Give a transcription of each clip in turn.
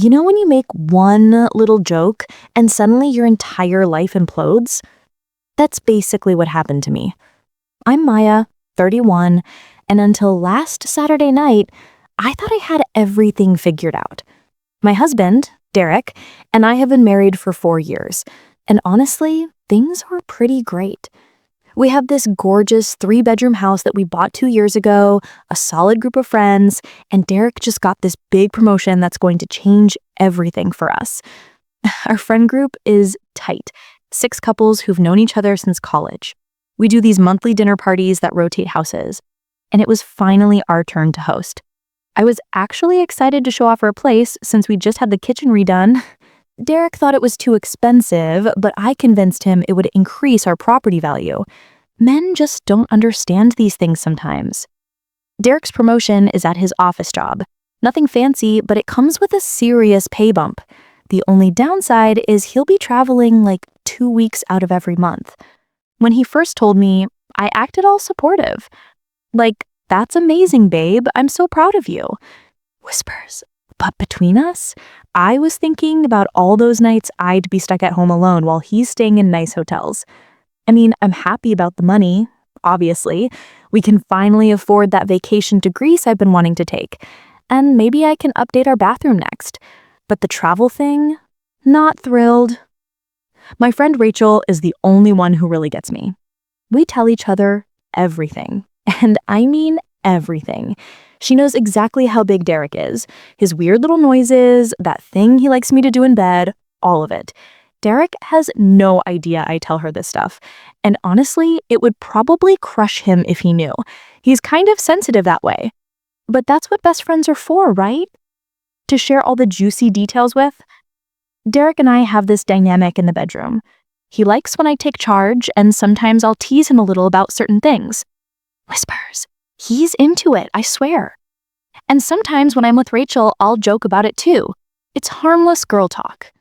You know when you make one little joke and suddenly your entire life implodes? That's basically what happened to me. I'm Maya, 31, and until last Saturday night, I thought I had everything figured out. My husband, Derek, and I have been married for 4 years, and honestly, things were pretty great. We have this gorgeous 3-bedroom house that we bought 2 years ago, a solid group of friends, and Derek just got this big promotion that's going to change everything for us. Our friend group is tight, 6 couples who've known each other since college. We do these monthly dinner parties that rotate houses, and it was finally our turn to host. I was actually excited to show off our place since we just had the kitchen redone. Derek thought it was too expensive, but I convinced him it would increase our property value. Men just don't understand these things sometimes. Derek's promotion is at his office job. Nothing fancy, but it comes with a serious pay bump. The only downside is he'll be traveling like 2 weeks out of every month. When he first told me, I acted all supportive. Like, "That's amazing, babe. I'm so proud of you." Whispers. But between us, I was thinking about all those nights I'd be stuck at home alone while he's staying in nice hotels. I mean, I'm happy about the money, obviously. We can finally afford that vacation to Greece I've been wanting to take. And maybe I can update our bathroom next. But the travel thing? Not thrilled. My friend Rachel is the only one who really gets me. We tell each other everything. And I mean everything. She knows exactly how big Derek is, his weird little noises, that thing he likes me to do in bed, all of it. Derek has no idea I tell her this stuff. And honestly, it would probably crush him if he knew. He's kind of sensitive that way. But that's what best friends are for, right? To share all the juicy details with. Derek and I have this dynamic in the bedroom. He likes when I take charge, and sometimes I'll tease him a little about certain things. Whispers. He's into it, I swear. And sometimes when I'm with Rachel, I'll joke about it too. It's harmless girl talk.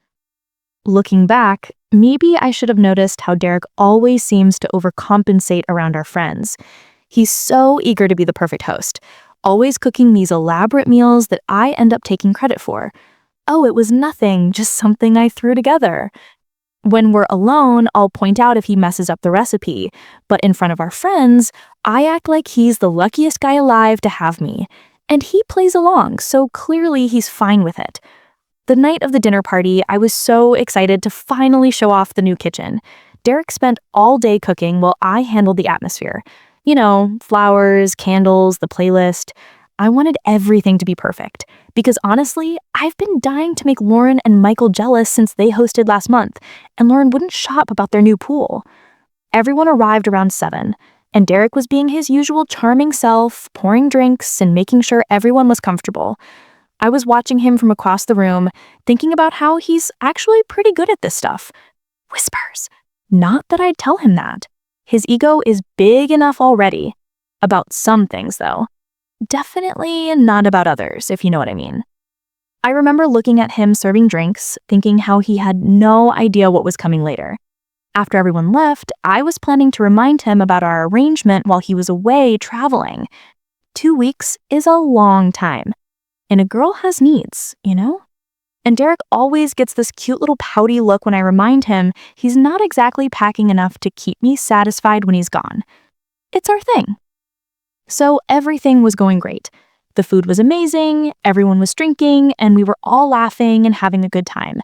Looking back, maybe I should have noticed how Derek always seems to overcompensate around our friends. He's so eager to be the perfect host, always cooking these elaborate meals that I end up taking credit for. Oh, it was nothing, just something I threw together. When we're alone, I'll point out if he messes up the recipe, but in front of our friends, I act like he's the luckiest guy alive to have me. And he plays along, so clearly he's fine with it. The night of the dinner party, I was so excited to finally show off the new kitchen. Derek spent all day cooking while I handled the atmosphere. You know, flowers, candles, the playlist. I wanted everything to be perfect. Because honestly, I've been dying to make Lauren and Michael jealous since they hosted last month, and Lauren wouldn't shop about their new pool. Everyone arrived around 7, and Derek was being his usual charming self, pouring drinks and making sure everyone was comfortable. I was watching him from across the room, thinking about how he's actually pretty good at this stuff. Whispers. Not that I'd tell him that. His ego is big enough already. About some things, though. Definitely not about others, if you know what I mean. I remember looking at him serving drinks, thinking how he had no idea what was coming later. After everyone left, I was planning to remind him about our arrangement while he was away traveling. 2 weeks is a long time. And a girl has needs, you know? And Derek always gets this cute little pouty look when I remind him he's not exactly packing enough to keep me satisfied when he's gone. It's our thing. So everything was going great. The food was amazing, everyone was drinking, and we were all laughing and having a good time.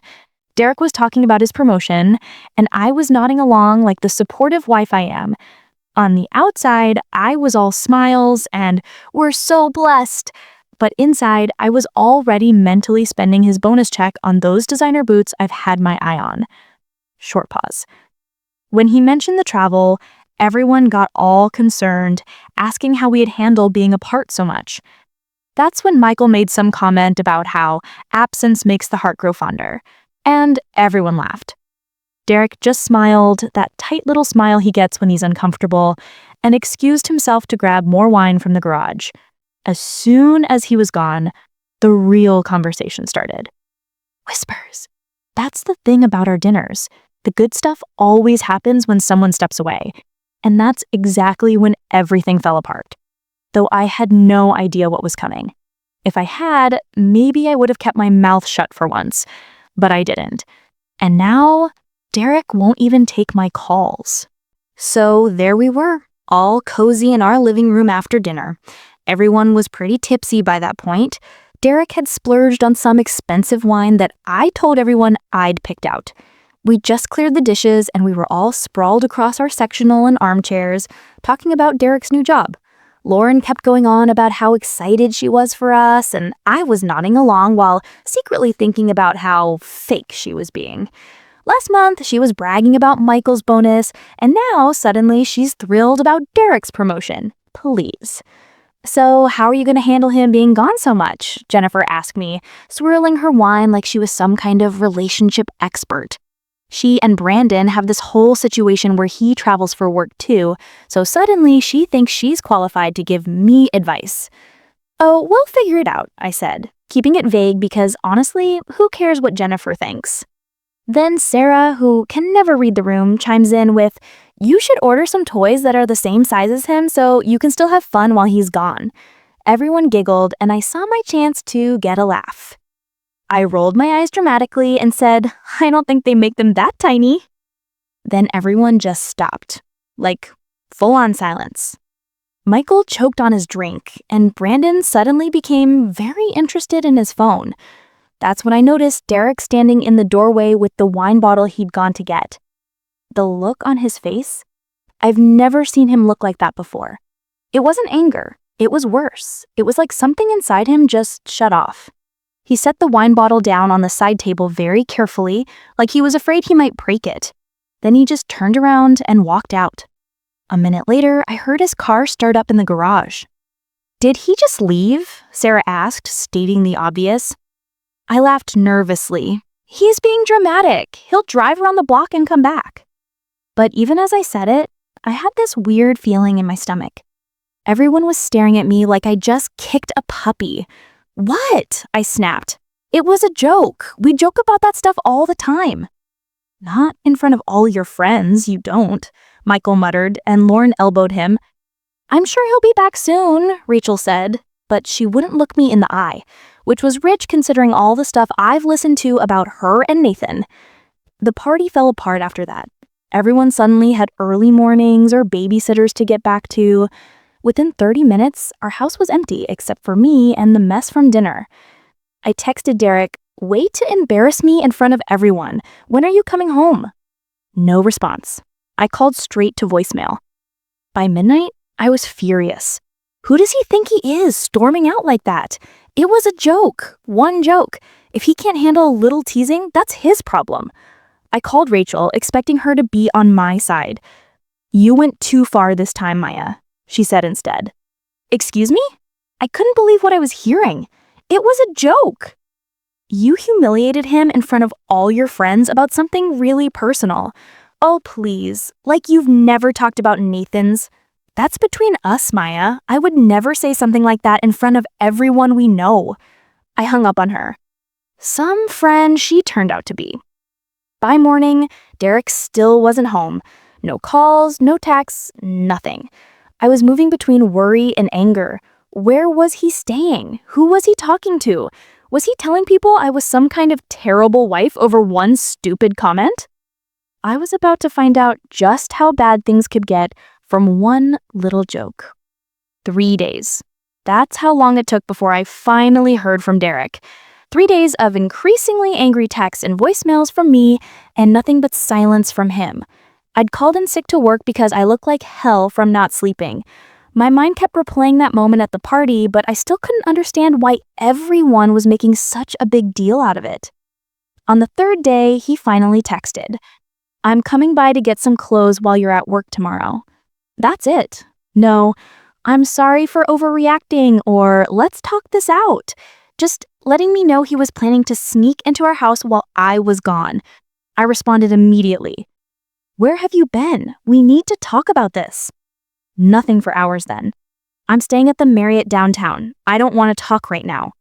Derek was talking about his promotion, and I was nodding along like the supportive wife I am. On the outside, I was all smiles and "we're so blessed." But inside, I was already mentally spending his bonus check on those designer boots I've had my eye on. Short pause. When he mentioned the travel, everyone got all concerned, asking how we had handled being apart so much. That's when Michael made some comment about how absence makes the heart grow fonder, and everyone laughed. Derek just smiled, that tight little smile he gets when he's uncomfortable, and excused himself to grab more wine from the garage. As soon as he was gone, the real conversation started. Whispers. That's the thing about our dinners. The good stuff always happens when someone steps away. And that's exactly when everything fell apart. Though I had no idea what was coming. If I had, maybe I would have kept my mouth shut for once, but I didn't. And now, Derek won't even take my calls. So there we were, all cozy in our living room after dinner. Everyone was pretty tipsy by that point. Derek had splurged on some expensive wine that I told everyone I'd picked out. We just cleared the dishes and we were all sprawled across our sectional and armchairs, talking about Derek's new job. Lauren kept going on about how excited she was for us, and I was nodding along while secretly thinking about how fake she was being. Last month, she was bragging about Michael's bonus, and now suddenly she's thrilled about Derek's promotion. Please. So how are you going to handle him being gone so much? Jennifer asked me, swirling her wine like she was some kind of relationship expert. She and Brandon have this whole situation where he travels for work too, so suddenly she thinks she's qualified to give me advice. Oh, we'll figure it out, I said, keeping it vague because honestly, who cares what Jennifer thinks? Then Sarah, who can never read the room, chimes in with, "You should order some toys that are the same size as him so you can still have fun while he's gone." Everyone giggled and I saw my chance to get a laugh. I rolled my eyes dramatically and said, "I don't think they make them that tiny." Then everyone just stopped, like full-on silence. Michael choked on his drink, and Brandon suddenly became very interested in his phone. That's when I noticed Derek standing in the doorway with the wine bottle he'd gone to get. The look on his face? I've never seen him look like that before. It wasn't anger. It was worse. It was like something inside him just shut off. He set the wine bottle down on the side table very carefully, like he was afraid he might break it. Then he just turned around and walked out. A minute later, I heard his car start up in the garage. "Did he just leave?" Sarah asked, stating the obvious. I laughed nervously. "He's being dramatic. He'll drive around the block and come back." But even as I said it, I had this weird feeling in my stomach. Everyone was staring at me like I just kicked a puppy. "What?" I snapped. "It was a joke. We joke about that stuff all the time." "Not in front of all your friends, you don't," Michael muttered, and Lauren elbowed him. "I'm sure he'll be back soon," Rachel said, but she wouldn't look me in the eye, which was rich considering all the stuff I've listened to about her and Nathan. The party fell apart after that. Everyone suddenly had early mornings or babysitters to get back to. Within 30 minutes, our house was empty except for me and the mess from dinner. I texted Derek, "Wait to embarrass me in front of everyone. When are you coming home?" No response. I called straight to voicemail. By midnight, I was furious. Who does he think he is, storming out like that? It was a joke. One joke. If he can't handle a little teasing, that's his problem. I called Rachel, expecting her to be on my side. "You went too far this time, Maya," she said instead. "Excuse me?" I couldn't believe what I was hearing. It was a joke. "You humiliated him in front of all your friends about something really personal. Oh, please, like you've never talked about Nathan's. That's between us, Maya. I would never say something like that in front of everyone we know." I hung up on her. Some friend she turned out to be. By morning, Derek still wasn't home. No calls, no texts, nothing. I was moving between worry and anger. Where was he staying? Who was he talking to? Was he telling people I was some kind of terrible wife over one stupid comment? I was about to find out just how bad things could get from one little joke. 3 days. That's how long it took before I finally heard from Derek. 3 days of increasingly angry texts and voicemails from me and nothing but silence from him. I'd called in sick to work because I looked like hell from not sleeping. My mind kept replaying that moment at the party, but I still couldn't understand why everyone was making such a big deal out of it. On the 3rd day, he finally texted, "I'm coming by to get some clothes while you're at work tomorrow." That's it. No, "I'm sorry for overreacting," or "let's talk this out." Just letting me know he was planning to sneak into our house while I was gone. I responded immediately. "Where have you been? We need to talk about this." Nothing for hours then. "I'm staying at the Marriott downtown. I don't want to talk right now."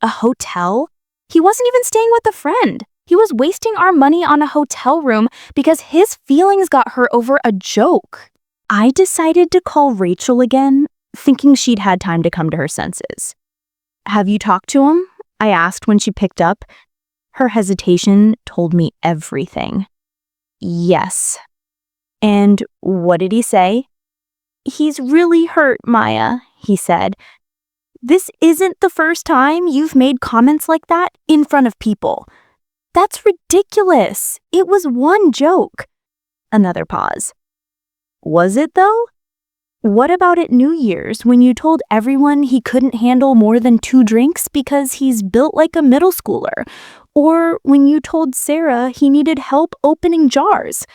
A hotel? He wasn't even staying with a friend. He was wasting our money on a hotel room because his feelings got hurt over a joke. I decided to call Rachel again, thinking she'd had time to come to her senses. Have you talked to him? I asked when she picked up. Her hesitation told me everything. Yes. And what did he say? He's really hurt, Maya, he said. This isn't the first time you've made comments like that in front of people. That's ridiculous. It was one joke. Another pause. Was it though? What about at New Year's when you told everyone he couldn't handle more than 2 drinks because he's built like a middle schooler? Or when you told Sarah he needed help opening jars?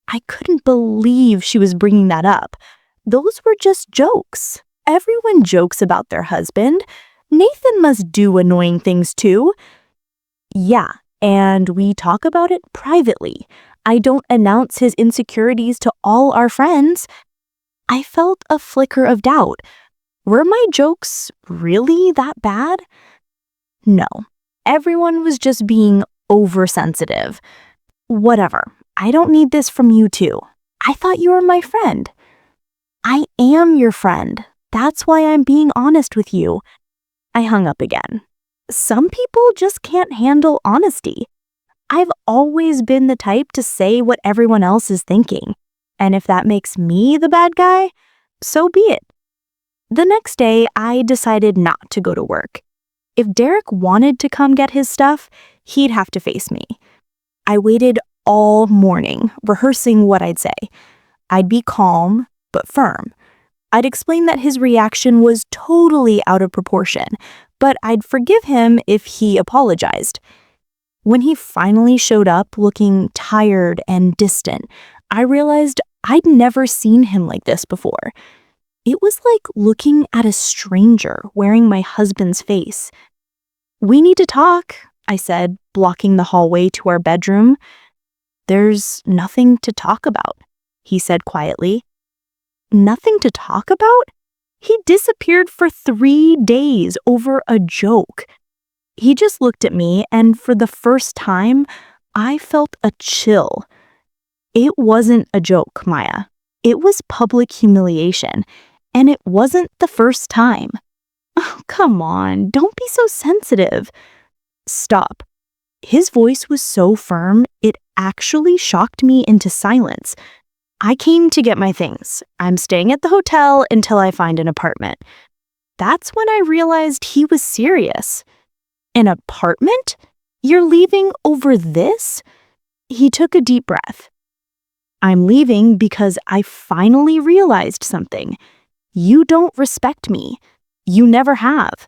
I couldn't believe she was bringing that up. Those were just jokes. Everyone jokes about their husband. Nathan must do annoying things too. Yeah, and we talk about it privately. I don't announce his insecurities to all our friends. I felt a flicker of doubt. Were my jokes really that bad? No, everyone was just being oversensitive. Whatever, I don't need this from you too. I thought you were my friend. I am your friend. That's why I'm being honest with you. I hung up again. Some people just can't handle honesty. I've always been the type to say what everyone else is thinking. And if that makes me the bad guy, so be it. The next day, I decided not to go to work. If Derek wanted to come get his stuff, he'd have to face me. I waited all morning, rehearsing what I'd say. I'd be calm, but firm. I'd explain that his reaction was totally out of proportion, but I'd forgive him if he apologized. When he finally showed up looking tired and distant, I realized I'd never seen him like this before. It was like looking at a stranger wearing my husband's face. We need to talk, I said, blocking the hallway to our bedroom. There's nothing to talk about, he said quietly. Nothing to talk about? He disappeared for 3 days over a joke. He just looked at me, and for the first time, I felt a chill. It wasn't a joke, Maya. It was public humiliation, and it wasn't the first time. Oh, come on, don't be so sensitive. Stop. His voice was so firm, it actually shocked me into silence. I came to get my things. I'm staying at the hotel until I find an apartment. That's when I realized he was serious. An apartment? You're leaving over this? He took a deep breath. I'm leaving because I finally realized something. You don't respect me. You never have.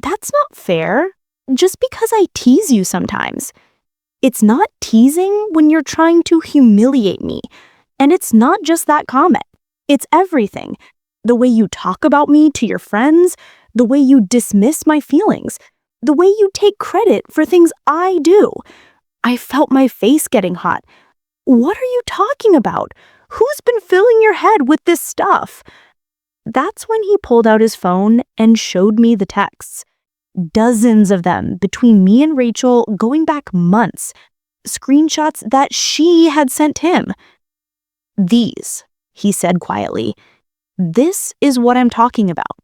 That's not fair, just because I tease you sometimes. It's not teasing when you're trying to humiliate me. And it's not just that comment. It's everything. The way you talk about me to your friends, the way you dismiss my feelings, the way you take credit for things I do. I felt my face getting hot. What are you talking about? Who's been filling your head with this stuff? That's when he pulled out his phone and showed me the texts. Dozens of them between me and Rachel going back months. Screenshots that she had sent him. These, he said quietly, this is what I'm talking about.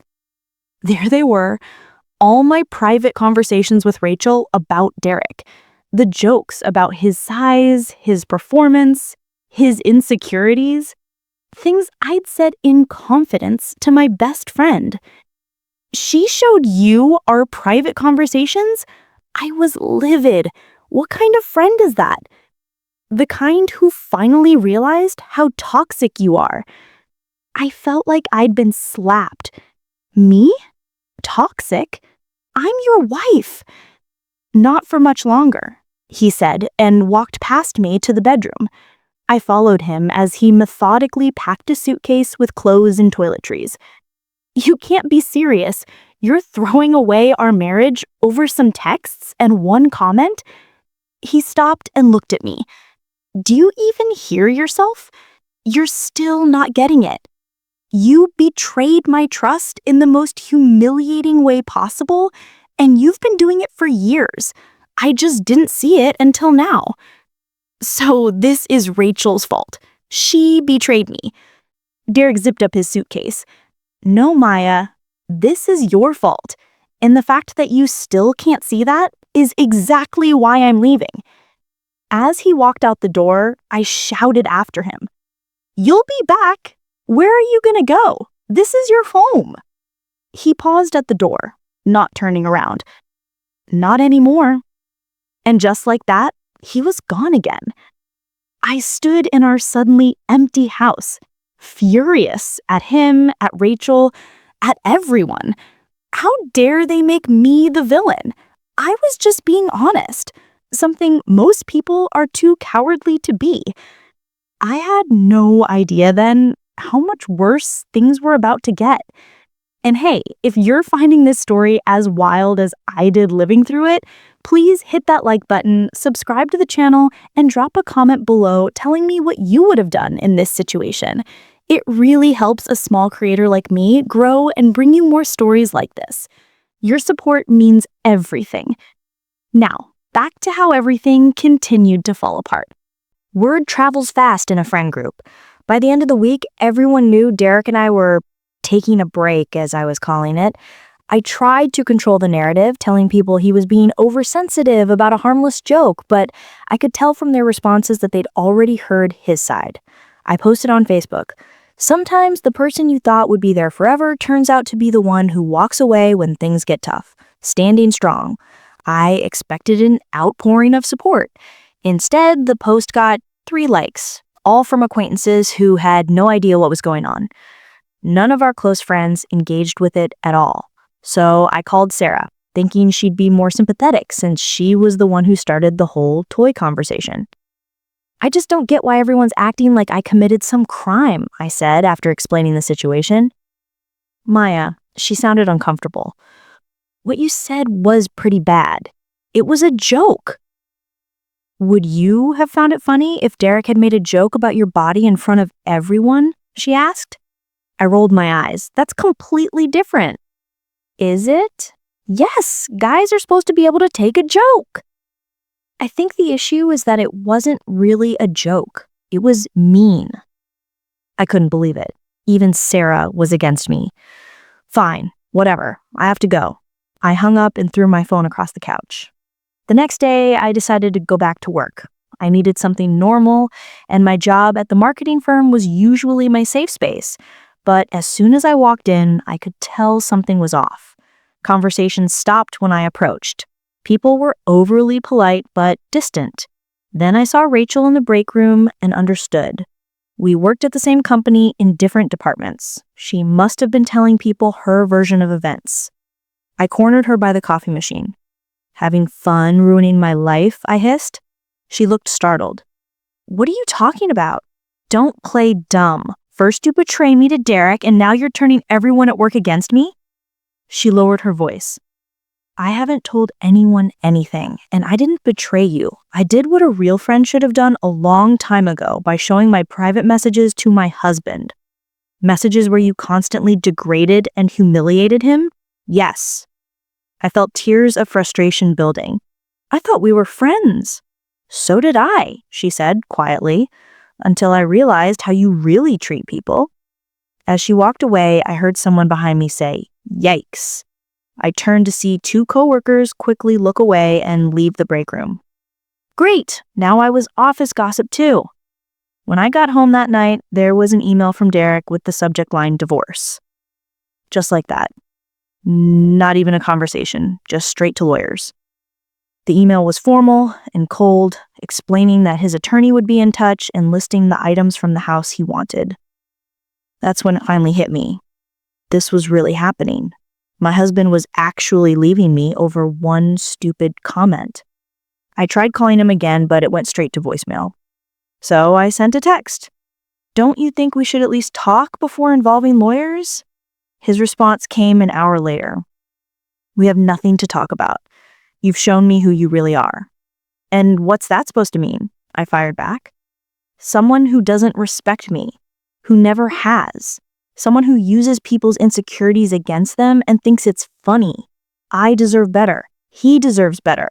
There they were, all my private conversations with Rachel about Derek. The jokes about his size, his performance, his insecurities. Things I'd said in confidence to my best friend. She showed you our private conversations? I was livid. What kind of friend is that? The kind who finally realized how toxic you are. I felt like I'd been slapped. Me? Toxic? I'm your wife. Not for much longer, he said, and walked past me to the bedroom. I followed him as he methodically packed a suitcase with clothes and toiletries. You can't be serious. You're throwing away our marriage over some texts and one comment? He stopped and looked at me. Do you even hear yourself? You're still not getting it. You betrayed my trust in the most humiliating way possible, and you've been doing it for years. I just didn't see it until now. So this is Rachel's fault. She betrayed me. Derek zipped up his suitcase. No, Maya, this is your fault. And the fact that you still can't see that is exactly why I'm leaving. As he walked out the door, I shouted after him, "You'll be back. Where are you gonna go? This is your home." He paused at the door, not turning around. Not anymore. And just like that, he was gone again. I stood in our suddenly empty house, furious at him, at Rachel, at everyone. How dare they make me the villain? I was just being honest, something most people are too cowardly to be. I had no idea then how much worse things were about to get. And hey, if you're finding this story as wild as I did living through it, please hit that like button, subscribe to the channel, and drop a comment below telling me what you would have done in this situation. It really helps a small creator like me grow and bring you more stories like this. Your support means everything. Now, back to how everything continued to fall apart. Word travels fast in a friend group. By the end of the week, everyone knew Derek and I were taking a break, as I was calling it. I tried to control the narrative, telling people he was being oversensitive about a harmless joke, but I could tell from their responses that they'd already heard his side. I posted on Facebook, "Sometimes the person you thought would be there forever turns out to be the one who walks away when things get tough, standing strong." I expected an outpouring of support. Instead, the post got 3 likes, all from acquaintances who had no idea what was going on. None of our close friends engaged with it at all. So I called Sarah, thinking she'd be more sympathetic since she was the one who started the whole toy conversation. "I just don't get why everyone's acting like I committed some crime," I said after explaining the situation. "Maya," she sounded uncomfortable, "what you said was pretty bad. It was a joke." "Would you have found it funny if Derek had made a joke about your body in front of everyone?" she asked. I rolled my eyes. "That's completely different." "Is it?" "Yes, guys are supposed to be able to take a joke." "I think the issue is that it wasn't really a joke. It was mean." I couldn't believe it. Even Sarah was against me. "Fine, whatever. I have to go." I hung up and threw my phone across the couch. The next day, I decided to go back to work. I needed something normal, and my job at the marketing firm was usually my safe space. But as soon as I walked in, I could tell something was off. Conversations stopped when I approached. People were overly polite but distant. Then I saw Rachel in the break room and understood. We worked at the same company in different departments. She must have been telling people her version of events. I cornered her by the coffee machine. "Having fun ruining my life?" I hissed. She looked startled. "What are you talking about?" "Don't play dumb. First you betray me to Derek, and now you're turning everyone at work against me?" She lowered her voice. "I haven't told anyone anything, and I didn't betray you. I did what a real friend should have done a long time ago by showing my private messages to my husband." "Messages where you constantly degraded and humiliated him?" "Yes." I felt tears of frustration building. "I thought we were friends." "So did I," she said quietly, "until I realized how you really treat people." As she walked away, I heard someone behind me say, "Yikes." I turned to see 2 coworkers quickly look away and leave the break room. Great, now I was office gossip too. When I got home that night, there was an email from Derek with the subject line "divorce." Just like that. Not even a conversation, just straight to lawyers. The email was formal and cold, explaining that his attorney would be in touch and listing the items from the house he wanted. That's when it finally hit me. This was really happening. My husband was actually leaving me over one stupid comment. I tried calling him again, but it went straight to voicemail. So I sent a text. "Don't you think we should at least talk before involving lawyers?" His response came an hour later. "We have nothing to talk about. You've shown me who you really are." "And what's that supposed to mean?" I fired back. "Someone who doesn't respect me, who never has. Someone who uses people's insecurities against them and thinks it's funny. I deserve better. He deserves better."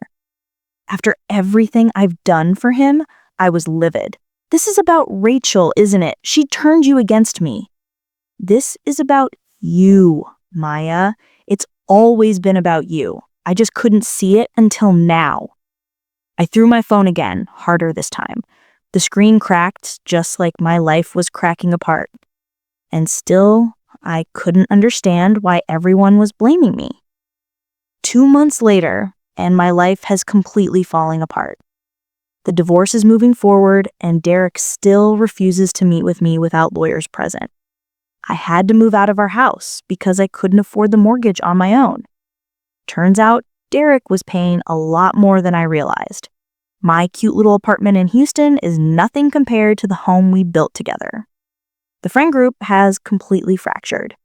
After everything I've done for him, I was livid. "This is about Rachel, isn't it? She turned you against me." "This is about you, Maya. It's always been about you. I just couldn't see it until now." I threw my phone again, harder this time. The screen cracked just like my life was cracking apart. And still, I couldn't understand why everyone was blaming me. 2 months later, and my life has completely fallen apart. The divorce is moving forward, and Derek still refuses to meet with me without lawyers present. I had to move out of our house because I couldn't afford the mortgage on my own. Turns out, Derek was paying a lot more than I realized. My cute little apartment in Houston is nothing compared to the home we built together. The friend group has completely fractured.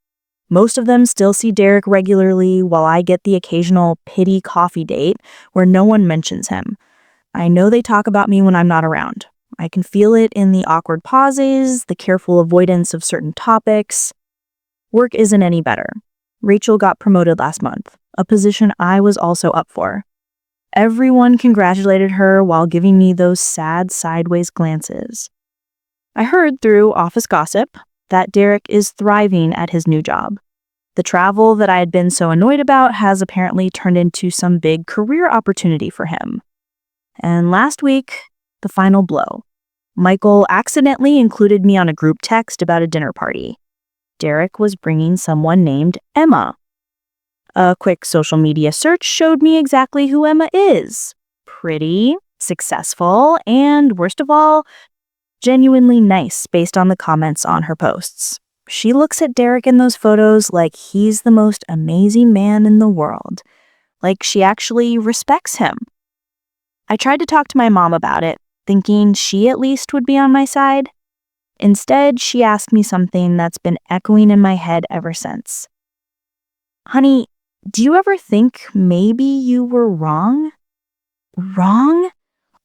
Most of them still see Derek regularly, while I get the occasional pity coffee date where no one mentions him. I know they talk about me when I'm not around. I can feel it in the awkward pauses, the careful avoidance of certain topics. Work isn't any better. Rachel got promoted last month, a position I was also up for. Everyone congratulated her while giving me those sad sideways glances. I heard through office gossip that Derek is thriving at his new job. The travel that I had been so annoyed about has apparently turned into some big career opportunity for him. And last week, the final blow. Michael accidentally included me on a group text about a dinner party. Derek was bringing someone named Emma. A quick social media search showed me exactly who Emma is. Pretty, successful, and worst of all, genuinely nice based on the comments on her posts. She looks at Derek in those photos like he's the most amazing man in the world. Like she actually respects him. I tried to talk to my mom about it, thinking she at least would be on my side. Instead, she asked me something that's been echoing in my head ever since. "Honey, do you ever think maybe you were wrong?" Wrong?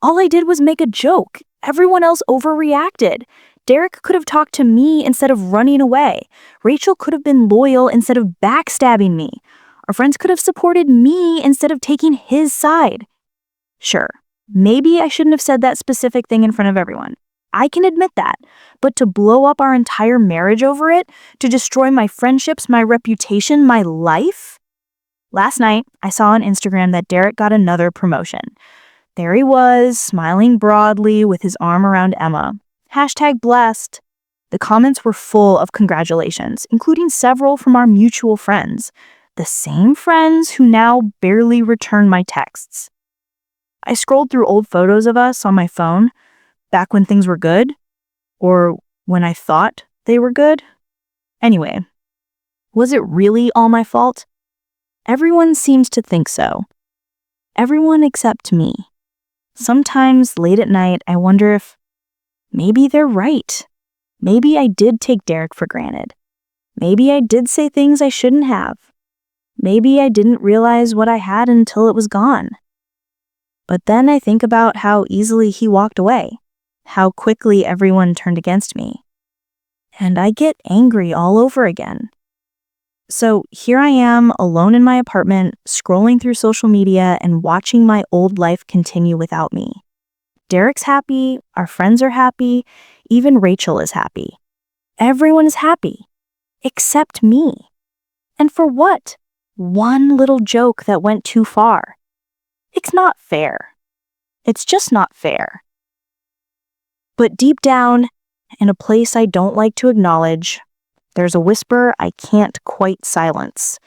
All I did was make a joke. Everyone else overreacted. Derek could have talked to me instead of running away. Rachel could have been loyal instead of backstabbing me. Our friends could have supported me instead of taking his side. Sure, maybe I shouldn't have said that specific thing in front of everyone. I can admit that. But to blow up our entire marriage over it, to destroy my friendships, my reputation, my life? Last night, I saw on Instagram that Derek got another promotion. There he was, smiling broadly with his arm around Emma. #blessed. The comments were full of congratulations, including several from our mutual friends. The same friends who now barely return my texts. I scrolled through old photos of us on my phone, back when things were good, or when I thought they were good. Anyway, was it really all my fault? Everyone seems to think so. Everyone except me. Sometimes late at night, I wonder if maybe they're right. Maybe I did take Derek for granted. Maybe I did say things I shouldn't have. Maybe I didn't realize what I had until it was gone. But then I think about how easily he walked away, how quickly everyone turned against me. And I get angry all over again. So here I am, alone in my apartment, scrolling through social media and watching my old life continue without me. Derek's happy, our friends are happy, even Rachel is happy. Everyone is happy, except me. And for what? One little joke that went too far. It's not fair. It's just not fair. But deep down, in a place I don't like to acknowledge, there's a whisper I can't quite silence.